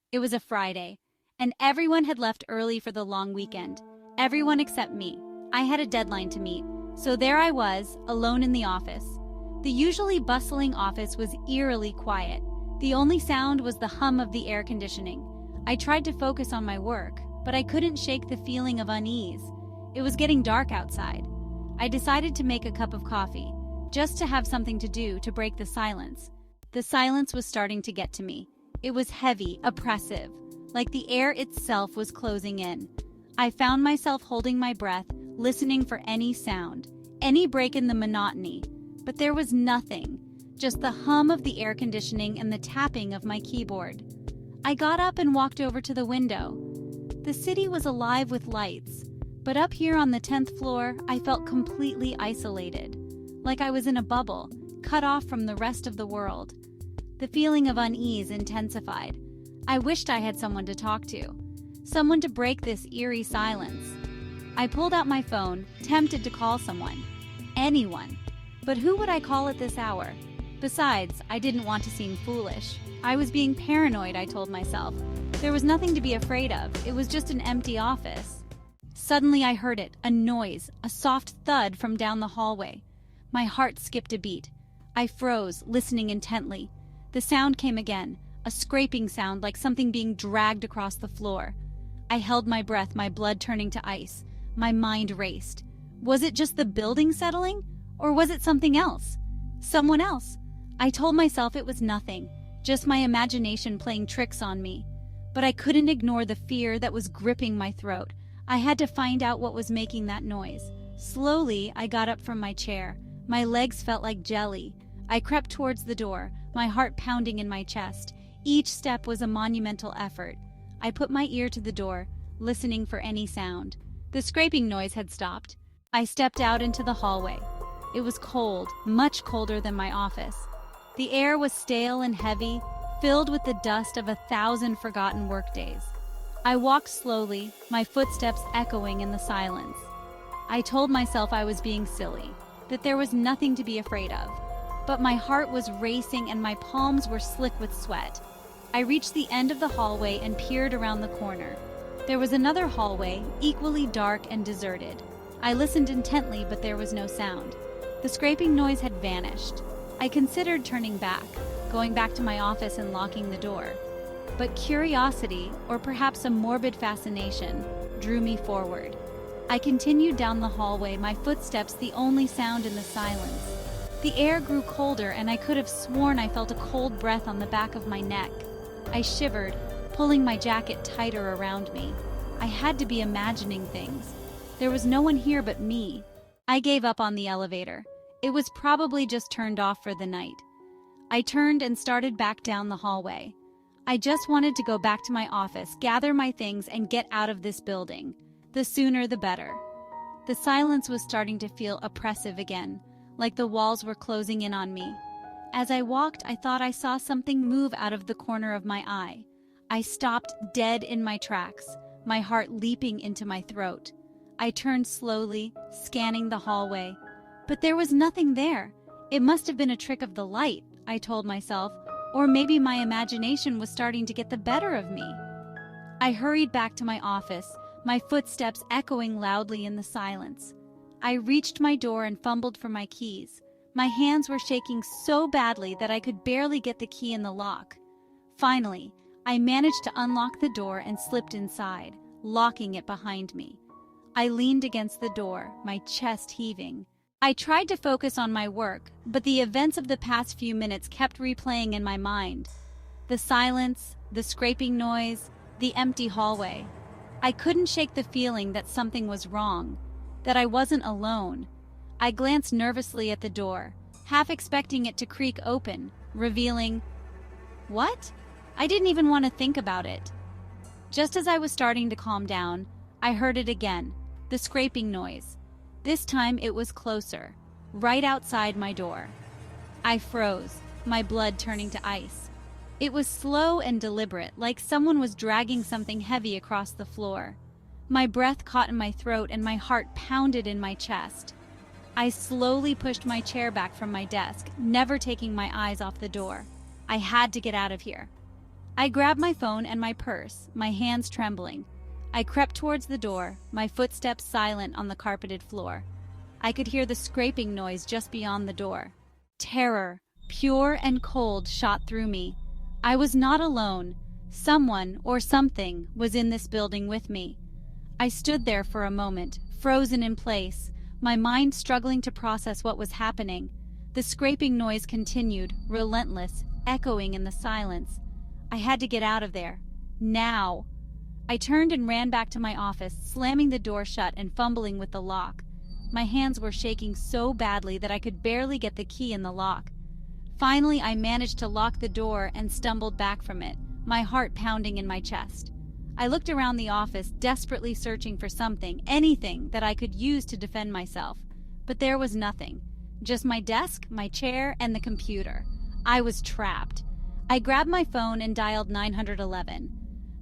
It was a Friday, and everyone had left early for the long weekend. Everyone except me. I had a deadline to meet, so there I was, alone in the office. The usually bustling office was eerily quiet. The only sound was the hum of the air conditioning. I tried to focus on my work, but I couldn't shake the feeling of unease. It was getting dark outside. I decided to make a cup of coffee, just to have something to do to break the silence. The silence was starting to get to me. It was heavy, oppressive, like the air itself was closing in. I found myself holding my breath, listening for any sound, any break in the monotony. But there was nothing, just the hum of the air conditioning and the tapping of my keyboard. I got up and walked over to the window. The city was alive with lights, but up here on the 10th floor, I felt completely isolated, like I was in a bubble, cut off from the rest of the world. The feeling of unease intensified. I wished I had someone to talk to, someone to break this eerie silence. I pulled out my phone, tempted to call someone, anyone. But who would I call at this hour? Besides, I didn't want to seem foolish. I was being paranoid, I told myself. There was nothing to be afraid of. It was just an empty office. Suddenly I heard it, a noise, a soft thud from down the hallway. My heart skipped a beat. I froze, listening intently. The sound came again, a scraping sound like something being dragged across the floor. I held my breath, my blood turning to ice. My mind raced. Was it just the building settling? Or was it something else? Someone else? I told myself it was nothing, just my imagination playing tricks on me. But I couldn't ignore the fear that was gripping my throat. I had to find out what was making that noise. Slowly, I got up from my chair. My legs felt like jelly. I crept towards the door, my heart pounding in my chest. Each step was a monumental effort. I put my ear to the door, listening for any sound. The scraping noise had stopped. I stepped out into the hallway. It was cold, much colder than my office. The air was stale and heavy, filled with the dust of 1,000 forgotten workdays. I walked slowly, my footsteps echoing in the silence. I told myself I was being silly, that there was nothing to be afraid of. But my heart was racing and my palms were slick with sweat. I reached the end of the hallway and peered around the corner. There was another hallway, equally dark and deserted. I listened intently, but there was no sound. The scraping noise had vanished. I considered turning back, going back to my office and locking the door. But curiosity, or perhaps a morbid fascination, drew me forward. I continued down the hallway, my footsteps the only sound in the silence. The air grew colder, and I could have sworn I felt a cold breath on the back of my neck. I shivered, pulling my jacket tighter around me. I had to be imagining things. There was no one here but me. I gave up on the elevator. It was probably just turned off for the night. I turned and started back down the hallway. I just wanted to go back to my office, gather my things, and get out of this building. The sooner the better. The silence was starting to feel oppressive again, like the walls were closing in on me. As I walked, I thought I saw something move out of the corner of my eye. I stopped dead in my tracks, my heart leaping into my throat. I turned slowly, scanning the hallway. But there was nothing there. It must have been a trick of the light, I told myself, or maybe my imagination was starting to get the better of me. I hurried back to my office, my footsteps echoing loudly in the silence. I reached my door and fumbled for my keys. My hands were shaking so badly that I could barely get the key in the lock. Finally, I managed to unlock the door and slipped inside, locking it behind me. I leaned against the door, my chest heaving. I tried to focus on my work, but the events of the past few minutes kept replaying in my mind. The silence, the scraping noise, the empty hallway. I couldn't shake the feeling that something was wrong, that I wasn't alone. I glanced nervously at the door, half expecting it to creak open, revealing... What? I didn't even want to think about it. Just as I was starting to calm down, I heard it again, the scraping noise. This time it was closer, right outside my door. I froze, my blood turning to ice. It was slow and deliberate, like someone was dragging something heavy across the floor. My breath caught in my throat and my heart pounded in my chest. I slowly pushed my chair back from my desk, never taking my eyes off the door. I had to get out of here. I grabbed my phone and my purse, my hands trembling. I crept towards the door, my footsteps silent on the carpeted floor. I could hear the scraping noise just beyond the door. Terror, pure and cold, shot through me. I was not alone. Someone or something was in this building with me. I stood there for a moment, frozen in place, my mind struggling to process what was happening. The scraping noise continued, relentless, echoing in the silence. I had to get out of there. Now. I turned and ran back to my office, slamming the door shut and fumbling with the lock. My hands were shaking so badly that I could barely get the key in the lock. Finally, I managed to lock the door and stumbled back from it, my heart pounding in my chest. I looked around the office, desperately searching for something, anything that I could use to defend myself. But there was nothing. Just my desk, my chair, and the computer. I was trapped. I grabbed my phone and dialed 911.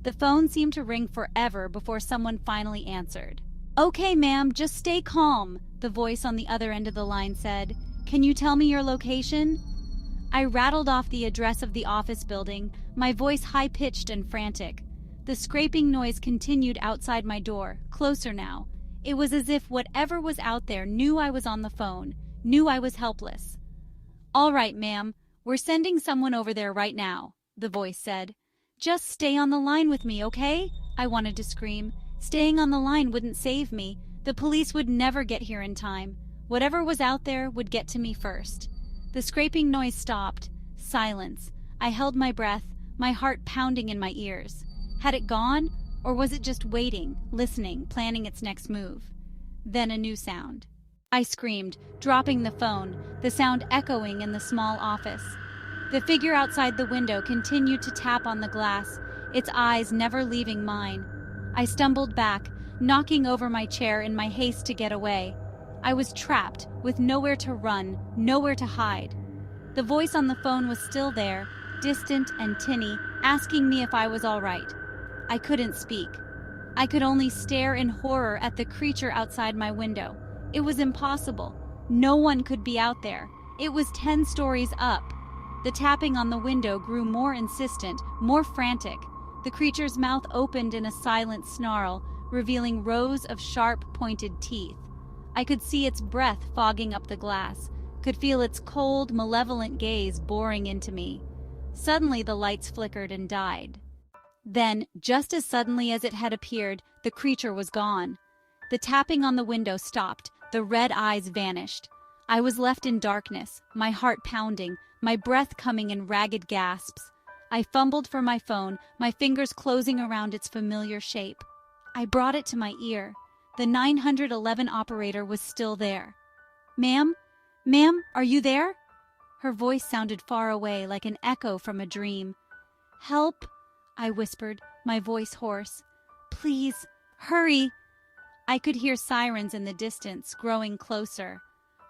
The phone seemed to ring forever before someone finally answered. "Okay, ma'am, just stay calm," the voice on the other end of the line said. "Can you tell me your location?" I rattled off the address of the office building, my voice high-pitched and frantic. The scraping noise continued outside my door, closer now. It was as if whatever was out there knew I was on the phone, knew I was helpless. "All right, ma'am, we're sending someone over there right now," the voice said. "Just stay on the line with me, okay?" I wanted to scream. Staying on the line wouldn't save me. The police would never get here in time. Whatever was out there would get to me first. The scraping noise stopped. Silence. I held my breath, my heart pounding in my ears. Had it gone, or was it just waiting, listening, planning its next move? Then a new sound. I screamed, dropping the phone, the sound echoing in the small office. The figure outside the window continued to tap on the glass, its eyes never leaving mine. I stumbled back, knocking over my chair in my haste to get away. I was trapped, with nowhere to run, nowhere to hide. The voice on the phone was still there, distant and tinny, asking me if I was all right. I couldn't speak. I could only stare in horror at the creature outside my window. It was impossible. No one could be out there. It was 10 stories up. The tapping on the window grew more insistent, more frantic. The creature's mouth opened in a silent snarl, revealing rows of sharp, pointed teeth. I could see its breath fogging up the glass, could feel its cold, malevolent gaze boring into me. Suddenly the lights flickered and died. Then, just as suddenly as it had appeared, the creature was gone. The tapping on the window stopped, the red eyes vanished. I was left in darkness, my heart pounding, my breath coming in ragged gasps. I fumbled for my phone, my fingers closing around its familiar shape. I brought it to my ear. The 911 operator was still there. "Ma'am? Ma'am, are you there?" Her voice sounded far away, like an echo from a dream. "Help," I whispered, my voice hoarse. "Please, hurry." I could hear sirens in the distance, growing closer.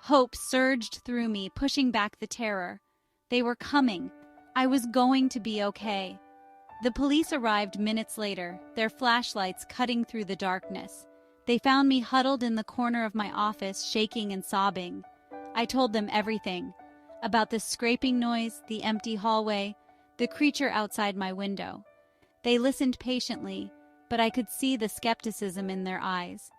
Hope surged through me, pushing back the terror. They were coming. I was going to be okay. The police arrived minutes later, their flashlights cutting through the darkness. They found me huddled in the corner of my office, shaking and sobbing. I told them everything. About the scraping noise, the empty hallway, the creature outside my window. They listened patiently, but I could see the skepticism in their eyes.